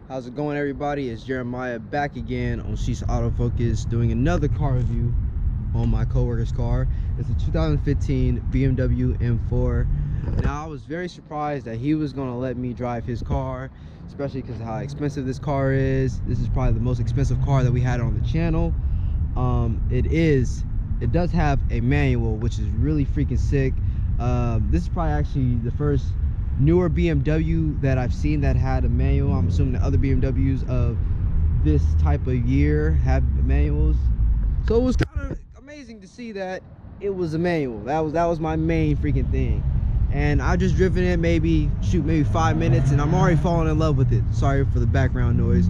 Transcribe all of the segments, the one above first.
How's it going, everybody? It's Jeremiah back again on Sheesh Autofocus doing another car review on my coworker's car. It's a 2015 BMW M4. Now, I was very surprised that he was going to let me drive his car, especially because of how expensive this car is. This is probably the most expensive car that we had on the channel. It does have a manual, which is really freaking sick. This is probably actually the first newer BMW that I've seen that had a manual. I'm assuming the other BMWs of this type of year have manuals, so it was kind of amazing to see that it was a manual. That was my main freaking thing. And I just driven it maybe 5 minutes and I'm already falling in love with it. Sorry for the background noise,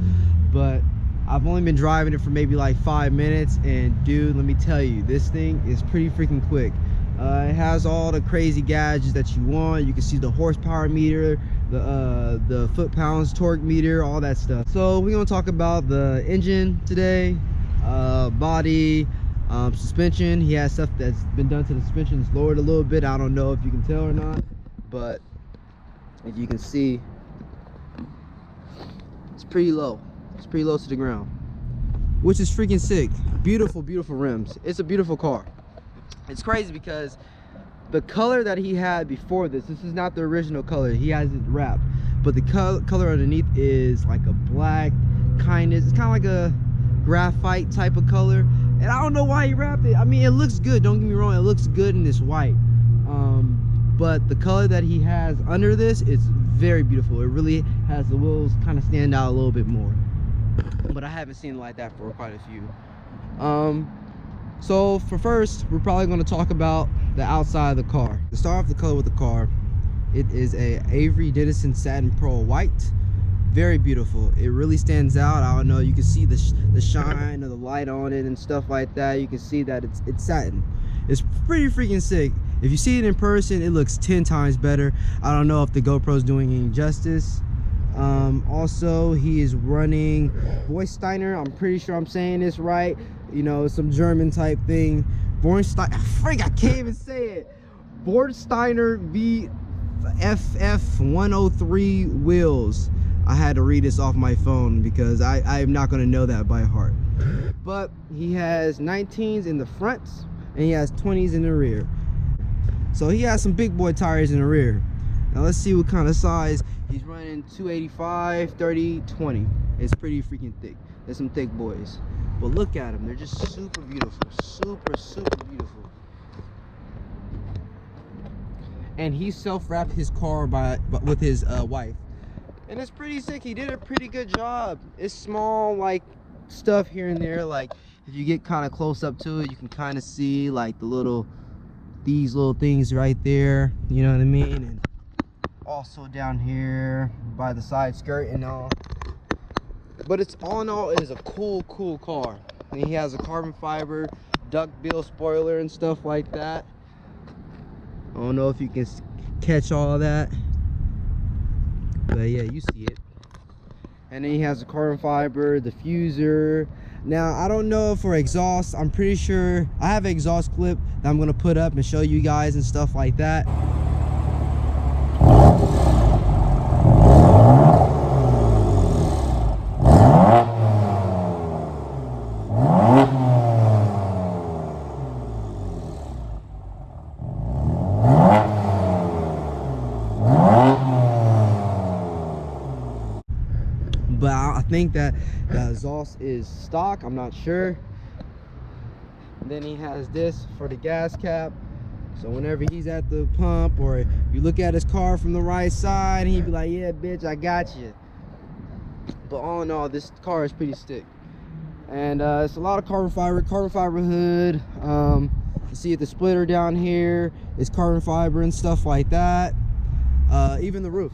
but I've only been driving it for maybe like 5 minutes, and dude, let me tell you, this thing is pretty freaking quick. It has all the crazy gadgets that you want. You can see the horsepower meter, the foot-pounds torque meter, all that stuff. So we're gonna talk about the engine today, body, suspension. He has stuff that's been done to the suspension. It's lowered a little bit. I don't know if you can tell or not, but if you can see, it's pretty low. It's pretty low to the ground, which is freaking sick. Beautiful, beautiful rims. It's a beautiful car. It's crazy because the color that he had before this is not the original color. He has it wrapped, but the color underneath is like a black it's kind of like a graphite type of color, and I don't know why he wrapped it. I mean, it looks good, don't get me wrong, it looks good in this white, but the color that he has under this is very beautiful. It really has the wheels kind of stand out a little bit more, but I haven't seen it like that for quite a few. So for first, we're probably going to talk about the outside of the car. To start off the color with the car, it is a Avery Dennison Satin Pearl White. Very beautiful. It really stands out. I don't know, you can see the shine of the light on it and stuff like that. You can see that it's satin. It's pretty freaking sick. If you see it in person, it looks 10 times better. I don't know if the GoPro's doing any justice. Also, he is running Steiner. I'm pretty sure I'm saying this right. You know, some German type thing. Frig, I can't even say it. Steiner VFF 103 wheels. I had to read this off my phone because I am not going to know that by heart. But he has 19s in the front and he has 20s in the rear. So he has some big boy tires in the rear. Now let's see what kind of size. He's running 285, 30, 20. It's pretty freaking thick. There's some thick boys. But look at them. They're just super beautiful. Super, super beautiful. And he self-wrapped his car with his wife. And it's pretty sick. He did a pretty good job. It's small, like, stuff here and there. Like, if you get kind of close up to it, you can kind of see, like, these little things right there. You know what I mean? And also down here by the side skirt and all. But it's all in all, it is a cool car. And he has a carbon fiber duckbill spoiler and stuff like that. I don't know if you can catch all of that, but yeah, you see it. And then he has a carbon fiber diffuser. Now, I don't know for exhaust. I'm pretty sure I have an exhaust clip that I'm gonna put up and show you guys and stuff like that. But I think that the exhaust is stock. I'm not sure. And then he has this for the gas cap. So whenever he's at the pump, or you look at his car from the right side, he'd be like, yeah, bitch, I got you. But all in all, this car is pretty stick. And it's a lot of carbon fiber hood. You see the splitter down here is carbon fiber and stuff like that. Even the roof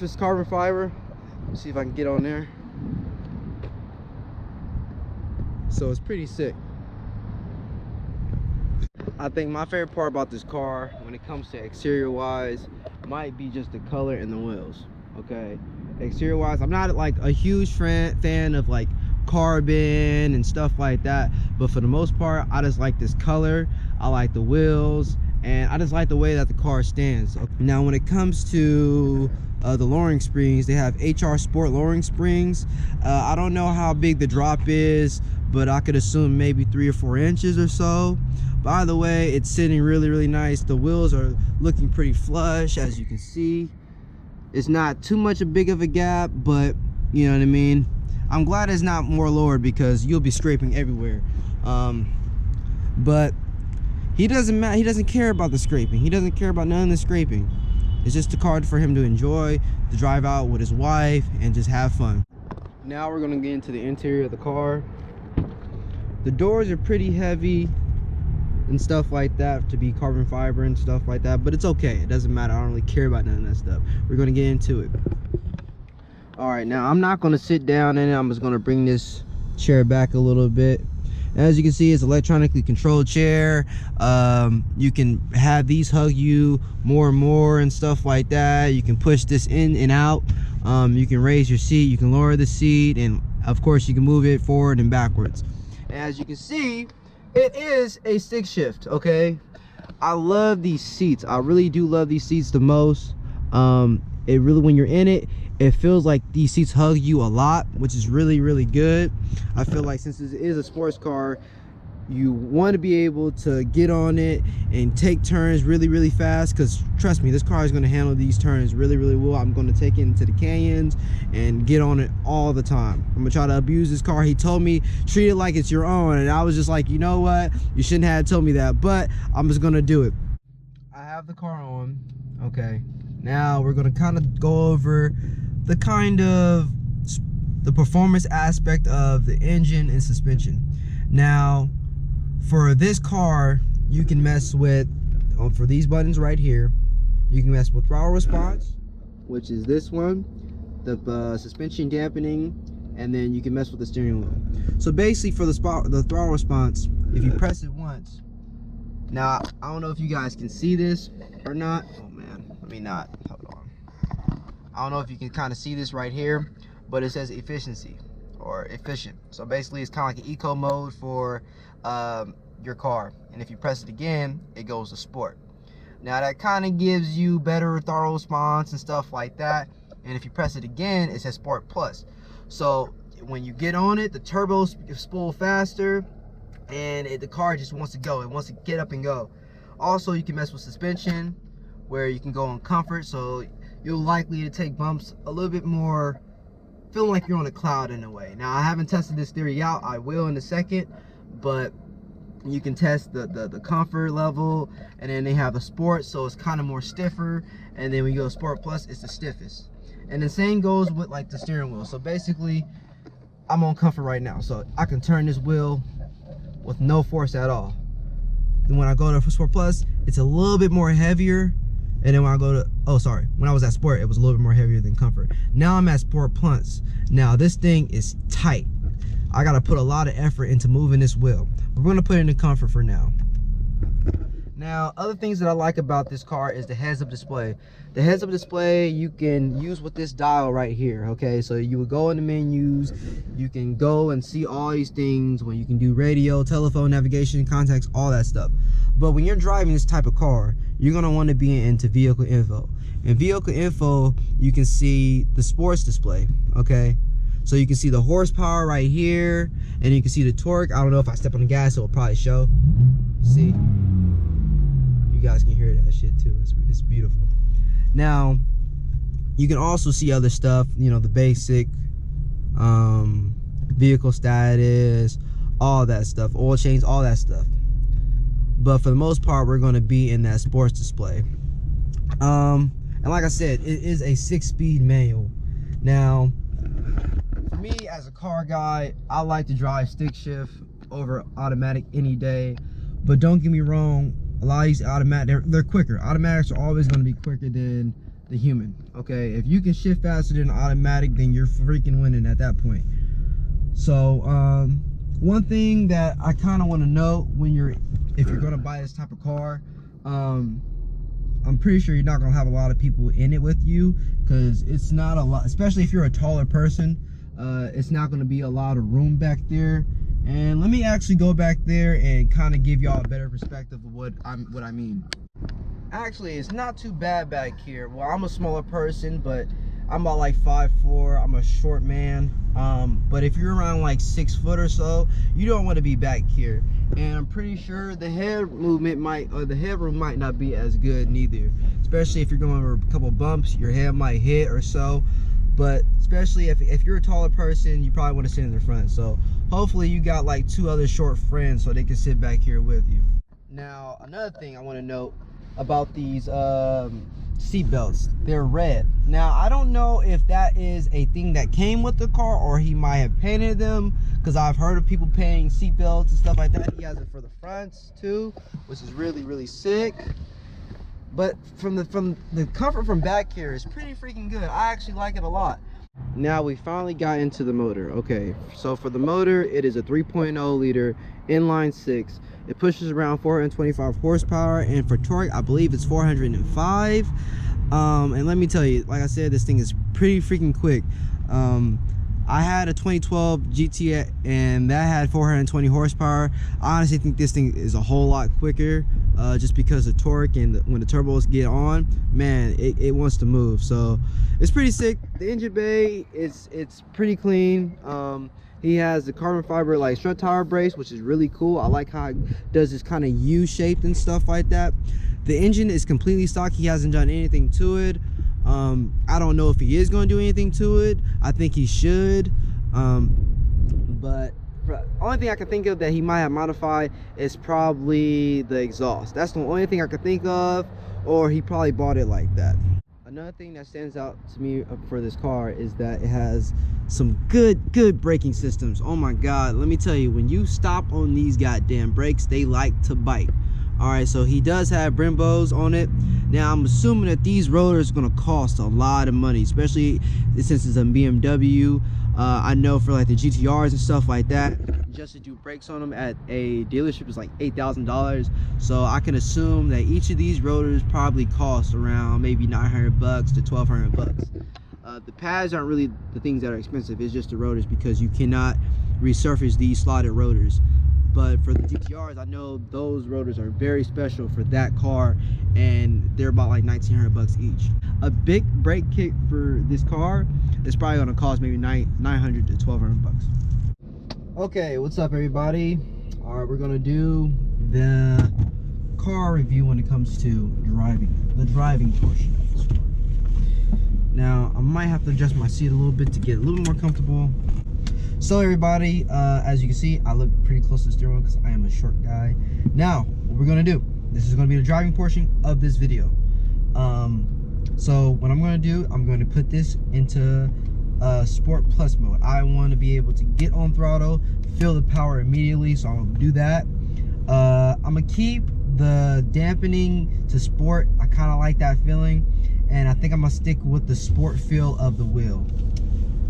is carbon fiber. Let's see if I can get on there. So it's pretty sick. I think my favorite part about this car, when it comes to exterior wise, might be just the color and the wheels. Okay, exterior wise, I'm not like a huge fan of like carbon and stuff like that, but for the most part, I just like this color. I like the wheels, and I just like the way that the car stands. Now when it comes to the lowering springs. They have HR Sport lowering springs. I don't know how big the drop is, but I could assume maybe 3 or 4 inches or so. By the way, it's sitting really nice. The wheels are looking pretty flush, as you can see. It's not too much a big of a gap, but you know what I mean. I'm glad it's not more lowered because you'll be scraping everywhere. But he doesn't care about the scraping. He doesn't care about none of the scraping. It's just a car for him to enjoy, to drive out with his wife and just have fun. Now we're gonna get into the interior of the car. The doors are pretty heavy and stuff like that, to be carbon fiber and stuff like that, but it's okay. It doesn't matter. I don't really care about none of that stuff. We're gonna get into it. All right, now I'm not gonna sit down in it. I'm just gonna bring this chair back a little bit. As you can see, it's electronically controlled chair. You can have these hug you more and more and stuff like that. You can push this in and out. You can raise your seat, you can lower the seat, and of course you can move it forward and backwards. As you can see, it is a stick shift. Okay, I love these seats. I really do love these seats the most. It really, when you're in it, it feels like these seats hug you a lot, which is really good. I feel like since this is a sports car, you want to be able to get on it and take turns really fast, because trust me, this car is going to handle these turns really well. I'm going to take it into the canyons and get on it all the time. I'm gonna try to abuse this car. He told me treat it like it's your own, and I was just like, you know what, you shouldn't have told me that, but I'm just gonna do it. I have the car on. Okay, now we're gonna kind of go over the performance aspect of the engine and suspension. Now for this car, you can mess with, for these buttons right here, you can mess with throttle response, which is this one, the suspension dampening, and then you can mess with the steering wheel. So basically for the throttle response, if you press it once, now I don't know if you guys can see this or not. Oh man, let me not, hold on. I don't know if you can kind of see this right here, but it says efficiency or efficient. So basically it's kind of like an eco mode for your car, and if you press it again, it goes to sport. Now that kind of gives you better throttle response and stuff like that, and if you press it again, it says Sport Plus. So when you get on it, the turbos spool faster, and the car just wants to go. It wants to get up and go. Also, you can mess with suspension, where you can go on comfort, so you're likely to take bumps a little bit more, feeling like you're on a cloud in a way. Now I haven't tested this theory out. I will in a second, but you can test the comfort level, and then they have the sport, so it's kind of more stiffer, and then when you go Sport Plus, it's the stiffest. And the same goes with like the steering wheel. So basically I'm on comfort right now, so I can turn this wheel with no force at all. Then when I go to Sport Plus, it's a little bit more heavier, and then when I go to, oh sorry, when I was at Sport, it was a little bit more heavier than comfort. Now I'm at Sport Plus. Now this thing is tight. I gotta put a lot of effort into moving this wheel. We're gonna put it in comfort for now. Now, other things that I like about this car is the heads-up display. The heads-up display you can use with this dial right here, okay? So you would go in the menus, you can go and see all these things, when you can do radio, telephone, navigation, contacts, all that stuff. But when you're driving this type of car, you're gonna wanna be into vehicle info. In vehicle info, you can see the sports display, okay? So you can see the horsepower right here, and you can see the torque. I don't know if I step on the gas, it'll probably show. See? You guys can hear that shit too. It's beautiful. Now, you can also see other stuff, you know, the basic vehicle status, all that stuff, oil change, all that stuff. But for the most part, we're going to be in that sports display. And like I said, it is a 6-speed manual. Now, for me as a car guy, I like to drive stick shift over automatic any day. But don't get me wrong, a lot of these automatic, they're quicker. Automatics are always going to be quicker than the human. Okay, if you can shift faster than automatic, then you're freaking winning at that point. So one thing that I kind of want to know if you're going to buy this type of car, I'm pretty sure you're not going to have a lot of people in it with you, because it's not a lot, especially if you're a taller person. It's not going to be a lot of room back there. And let me actually go back there and kind of give y'all a better perspective of what I mean. Actually, it's not too bad back here. Well, I'm a smaller person, but I'm about like 5'4". I'm a short man. But if you're around like 6 foot or so, you don't want to be back here. And I'm pretty sure the head movement might, or the headroom might not be as good neither. Especially if you're going over a couple bumps, your head might hit or so. But especially if you're a taller person, you probably want to sit in the front. So hopefully you got like 2 other short friends so they can sit back here with you. Now, another thing I want to note about these seat belts, they're red. Now, I don't know if that is a thing that came with the car or he might have painted them, because I've heard of people painting seat belts and stuff like that. He has it for the fronts too, which is really sick. But from the comfort from back here is pretty freaking good. I actually like it a lot. Now we finally got into the motor. Okay, so for the motor, it is a 3.0 liter inline 6. It pushes around 425 horsepower, and for torque, I believe it's 405. And let me tell you, like I said, this thing is pretty freaking quick. I had a 2012 GT and that had 420 horsepower. I honestly think this thing is a whole lot quicker, just because of torque, and when the turbos get on, man, it wants to move. So it's pretty sick. The engine bay, it's pretty clean. He has the carbon fiber like strut tire brace, which is really cool. I like how it does this kind of U-shaped and stuff like that. The engine is completely stock. He hasn't done anything to it. I don't know if he is going to do anything to it. I think he should. But the only thing I can think of that he might have modified is probably the exhaust. That's the only thing I could think of, or he probably bought it like that. Another thing that stands out to me for this car is that it has some good braking systems. Oh my god, let me tell you, when you stop on these goddamn brakes, they like to bite. All right, so he does have Brembos on it. Now I'm assuming that these rotors are going to cost a lot of money, especially since it's a BMW. I know for like the GTRs and stuff like that, just to do brakes on them at a dealership is like $8,000. So I can assume that each of these rotors probably cost around maybe $900 to $1,200. The pads aren't really the things that are expensive. It's just the rotors, because you cannot resurface these slotted rotors. But for the GTRs, I know those rotors are very special for that car, and they're about like $1,900 each. A big brake kit for this car is probably going to cost maybe $900 to $1,200. Okay, what's up everybody? All right, we're going to do the car review when it comes to the driving portion of this car. Now, I might have to adjust my seat a little bit to get a little more comfortable. So everybody, as you can see, I look pretty close to the steering wheel because I am a short guy. Now, what we're gonna do, this is gonna be the driving portion of this video. So what I'm gonna do, I'm gonna put this into Sport Plus mode. I wanna be able to get on throttle, feel the power immediately, so I'm gonna do that. I'm gonna keep the dampening to sport. I kinda like that feeling. And I think I'm gonna stick with the sport feel of the wheel.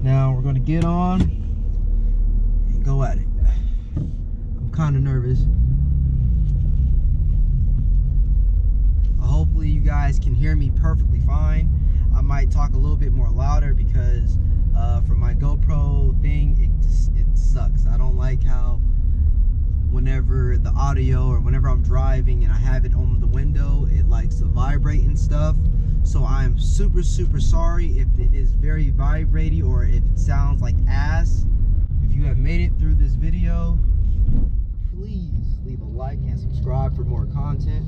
Now, we're gonna get on. Go at it. I'm kind of nervous. Hopefully you guys can hear me perfectly fine. I might talk a little bit more louder because for my GoPro thing, it sucks. I don't like how whenever the audio or whenever I'm driving and I have it on the window, it likes to vibrate and stuff. So I'm super sorry if it is very vibrating or if it sounds like ass. If you have made it through this video, please leave a like and subscribe for more content.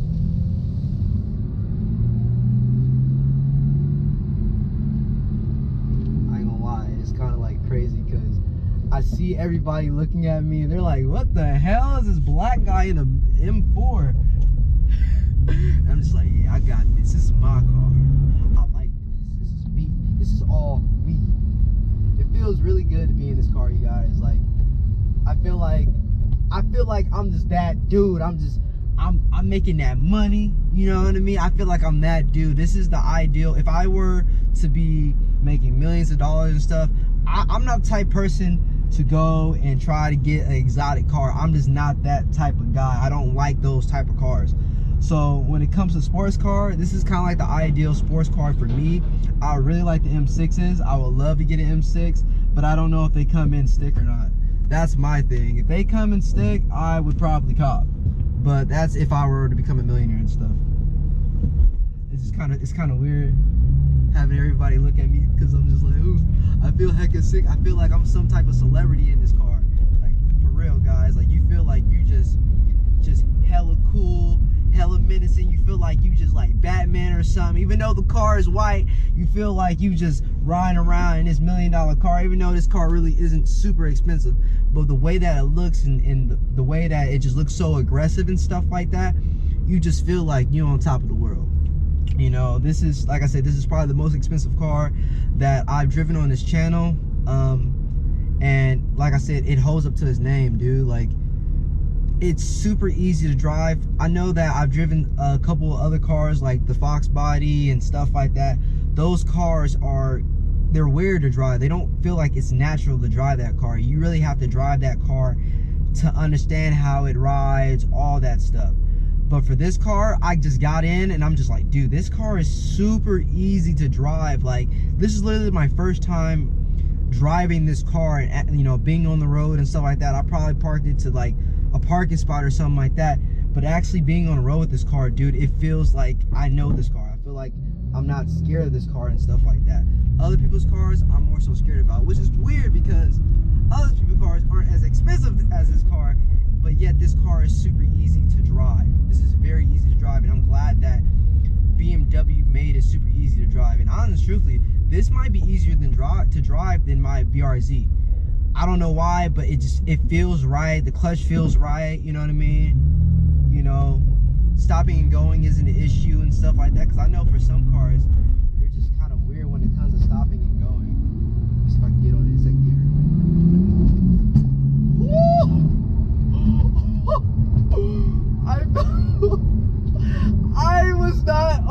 I ain't gonna lie, it's kind of like crazy because I see everybody looking at me and they're like, what the hell is this black guy in a M4? And I'm just like, yeah, I got this. This is my car. I like this. This is me. This is all me. It feels really good to be in this car, you guys. Like, I feel like I'm just that dude. I'm making that money, you know what I mean? I feel like I'm that dude. This is the ideal. If I were to be making millions of dollars and stuff, I'm not the type person to go and try to get an exotic car. I'm just not that type of guy. I don't like those type of cars. So when it comes to sports car, this is kind of like the ideal sports car for me. I really like the M6s. I would love to get an M6, but I don't know if they come in stick or not. That's my thing. If they come in stick, I would probably cop. But that's if I were to become a millionaire and stuff. it's kind of weird having everybody look at me because I'm just like, ooh, I feel hecka sick. I feel like I'm some type of celebrity in this car. Like, for real, guys. Like, you feel like you just hella cool, hella menacing. You feel like you just like Batman or something. Even though the car is white, you feel like you just riding around in this $1 million car, even though this car really isn't super expensive. But the way that it looks and the way that it just looks so aggressive and stuff like that, you just feel like you're on top of the world. You know, this is, like I said, this is probably the most expensive car that I've driven on this channel. And like I said, it holds up to its name, dude. Like, it's super easy to drive. I know that I've driven a couple of other cars like the Fox body and stuff like that. Those cars they're weird to drive. They don't feel like it's natural to drive that car. You really have to drive that car to understand how it rides, all that stuff. But for this car, I just got in and I'm just like, dude, this car is super easy to drive. Like, this is literally my first time driving this car and, you know, being on the road and stuff like that. I probably parked it to like a parking spot or something like that. But actually being on the road with this car, dude, it feels like I know this car. I feel like I'm not scared of this car and stuff like that. Other people's cars, I'm more so scared about, which is weird because other people's cars aren't as expensive as this car, but yet this car is super easy to drive. This is very easy to drive, and I'm glad that BMW made it super easy to drive. And honestly, truthfully, this might be easier to drive than my BRZ. I don't know why, but it feels right. The clutch feels right, you know what I mean? You know, stopping and going isn't an issue and stuff like that, because I know for some cars, they're just kind of weird when it comes to stopping and going. Let me see if I can get on it in second gear. I was not,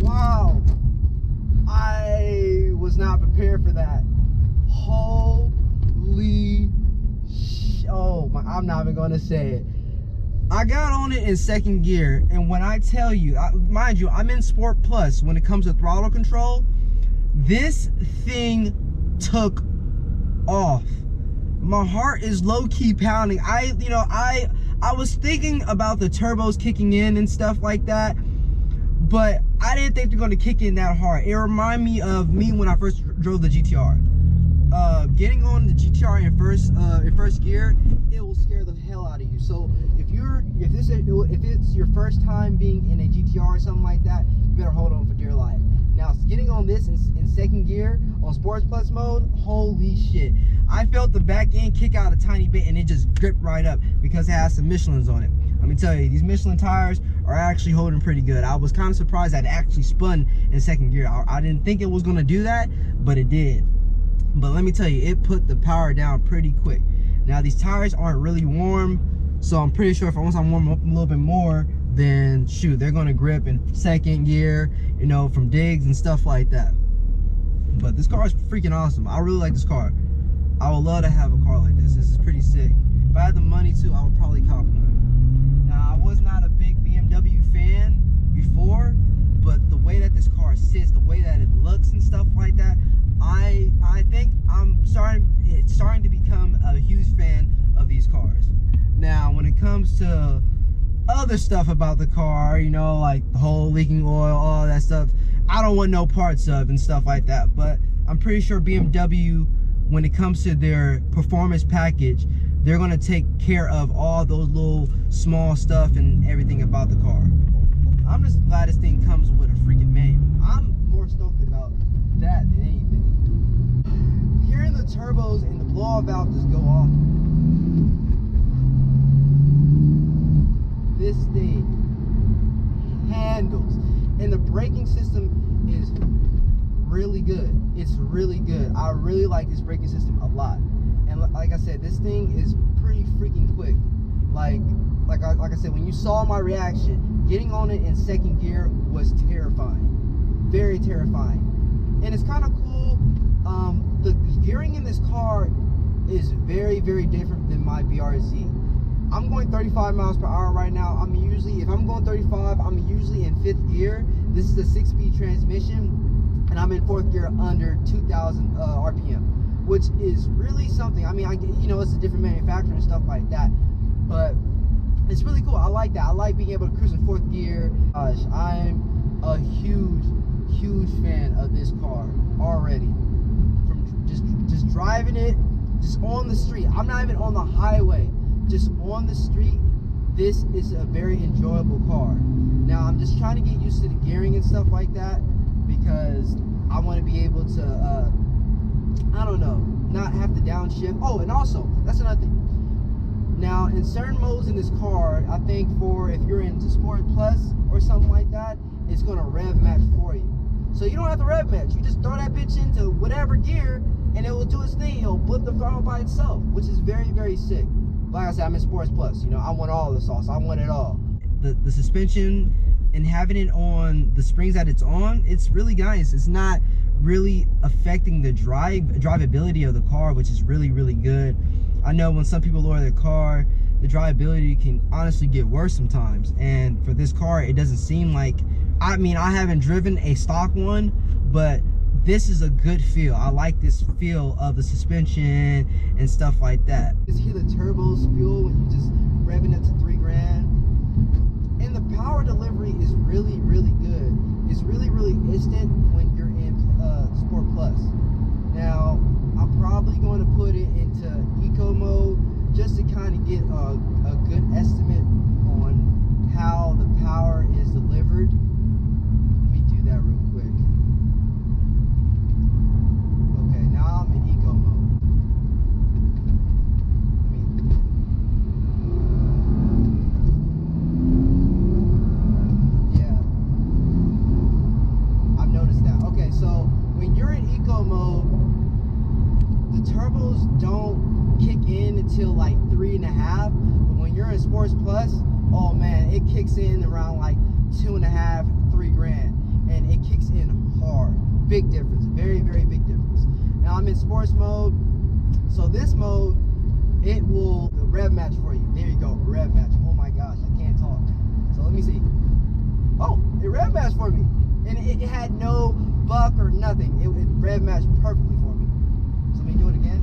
wow. I was not prepared for that. Holy I'm not even gonna say it. I got on it in second gear, and when I tell you, mind you, I'm in Sport Plus. When it comes to throttle control, this thing took off. My heart is low-key pounding. I was thinking about the turbos kicking in and stuff like that, but I didn't think they're going to kick in that hard. It reminded me of me when I first drove the GTR. Getting on the GTR in first gear, it will scare the hell out of you. So if it's your first time being in a GTR or something like that, you better hold on for dear life. Now, getting on this in second gear on Sports Plus mode, holy shit. I felt the back end kick out a tiny bit and it just gripped right up because it has some Michelins on it. Let me tell you, these Michelin tires are actually holding pretty good. I was kind of surprised that it actually spun in second gear. I didn't think it was going to do that, but it did. But let me tell you, it put the power down pretty quick. Now, these tires aren't really warm, so I'm pretty sure once I warm them up a little bit more, then shoot, they're gonna grip in second gear, you know, from digs and stuff like that. But this car is freaking awesome. I really like this car. I would love to have a car like this. This is pretty sick. If I had the money to, I would probably cop one. Now, I was not a big BMW fan before, but the way that this car sits, the way that it looks and stuff like that, I think it's starting to become a huge fan of these cars. Now, when it comes to other stuff about the car, you know, like the whole leaking oil, all that stuff, I don't want no parts of and stuff like that. But I'm pretty sure BMW, when it comes to their performance package, they're going to take care of all those little small stuff and everything about the car. I'm just glad this thing comes with a freaking manual. I'm more stoked about that than anything. Hearing the turbos and the blow-off valve just go off, this thing handles, and the braking system is really good. It's really good. I really like this braking system a lot. And like I said, this thing is pretty freaking quick. Like I said, when you saw my reaction, getting on it in second gear was terrifying, very terrifying. And it's kind of cool. The gearing in this car is very, very different than my BRZ. I'm going 35 miles per hour right now. If I'm going 35, I'm usually in 5th gear. This is a 6-speed transmission, and I'm in 4th gear under 2,000 RPM, which is really something. I mean, it's a different manufacturer and stuff like that, but it's really cool. I like that. I like being able to cruise in 4th gear. Gosh, I'm a huge fan of this car already. From just driving it, just on the street. I'm not even on the highway, just on the street. This is a very enjoyable car. Now I'm just trying to get used to the gearing and stuff like that, because I want to be able to I don't know, not have to downshift. Oh, and also that's another thing. Now in certain modes in this car, I think for if you're into Sport Plus or something like that, it's going to rev match for you. So you don't have to rev match. You just throw that bitch into whatever gear and it will do its thing. It'll blip the throttle by itself, which is very sick. Like I said, I'm in Sports Plus. You know, I want all the sauce. I want it all. The suspension and having it on the springs that it's on, it's really nice. It's not really affecting the drivability of the car, which is really good. I know when some people lower their car, the drivability can honestly get worse sometimes, and for this car it doesn't seem like, I mean, I haven't driven a stock one, but this is a good feel. I like this feel of the suspension and stuff like that. Just hear the turbo spew when you just revving up to 3 grand, and the power delivery is really good. It's really instant when you're in Sport Plus. Now I'm probably going to put it into eco mode just to kind of get a good estimate on how the power is delivered. Let me do that real quick. Okay, now I'm in eco mode. Yeah, I've noticed that. Okay, so when you're in eco mode, the turbos don't kick in until like 3.5, but when you're in Sports Plus, oh man, it kicks in around like 2.5, 3 grand, and it kicks in hard. Big difference, very big difference. Now I'm in sports mode, so this mode, it will rev match for you. There you go, rev match. Oh my gosh, I can't talk. So let me see. Oh, it rev matched for me, and it had no buck or nothing. It rev matched perfectly for me. So let me do it again.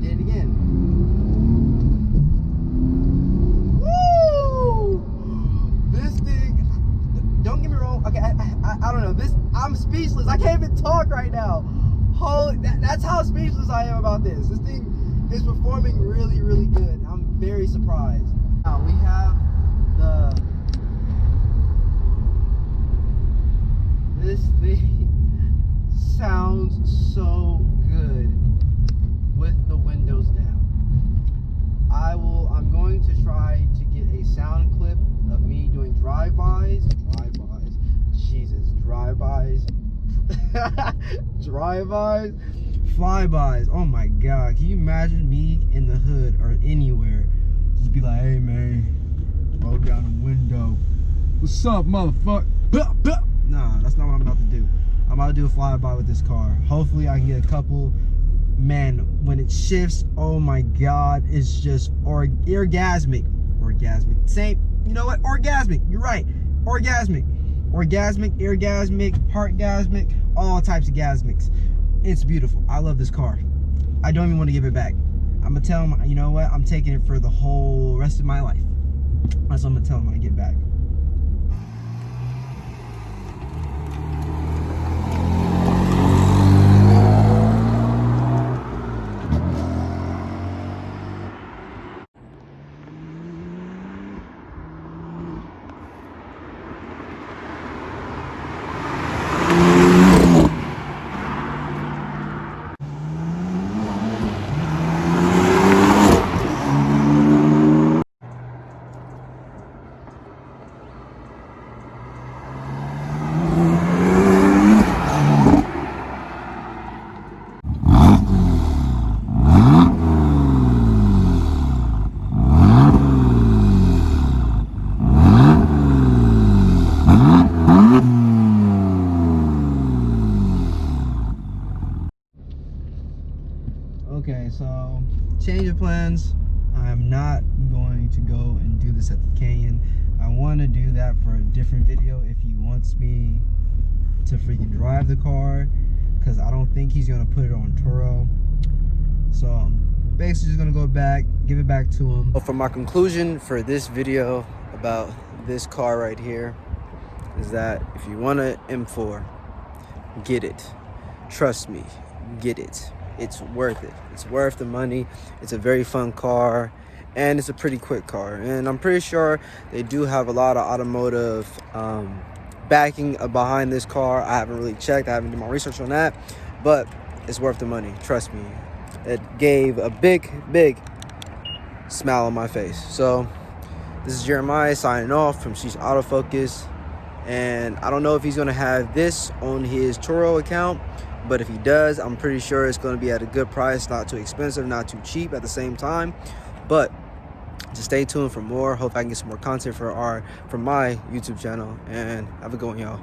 Did it again. Woo! This thing, don't get me wrong. Okay, I don't know. This, I'm speechless. I can't even talk right now. Holy, that's how speechless I am about this. This thing is performing really good. I'm very surprised. Now we have this thing sounds so good with the windows down. I'm going to try to get a sound clip of me doing drive-bys, Jesus, drive-bys, drive-bys, flybys. Oh my God, can you imagine me in the hood or anywhere, just be like, hey man, roll down the window, what's up motherfucker? Nah, that's not what I'm about to do. I'm about to do a flyby with this car. Hopefully I can get a couple. Man, when it shifts, oh my God, it's just orgasmic. Same, you know what? Orgasmic. You're right. Orgasmic, orgasmic, heartgasmic, all types of gasmics. It's beautiful. I love this car. I don't even want to give it back. I'm gonna tell him, you know what? I'm taking it for the whole rest of my life. That's what I'm gonna tell him when I get back. Okay, so change of plans. I'm not going to go and do this at the Canyon. I want to do that for a different video if he wants me to freaking drive the car, because I don't think he's gonna put it on Turo. So I'm basically just gonna go back, give it back to him. For my conclusion for this video about this car right here, is that if you want an M4, get it. Trust me, get it. It's worth it. It's worth the money. It's a very fun car, and it's a pretty quick car. And I'm pretty sure they do have a lot of automotive backing behind this car. I haven't really checked. I haven't done my research on that, but it's worth the money. Trust me. It gave a big smile on my face. So this is Jeremiah signing off from Sheesh Autofocus. And I don't know if he's going to have this on his Turo account, but if he does, I'm pretty sure it's going to be at a good price, not too expensive, not too cheap at the same time. But just stay tuned for more. Hope I can get some more content for my YouTube channel, and have a good one, y'all.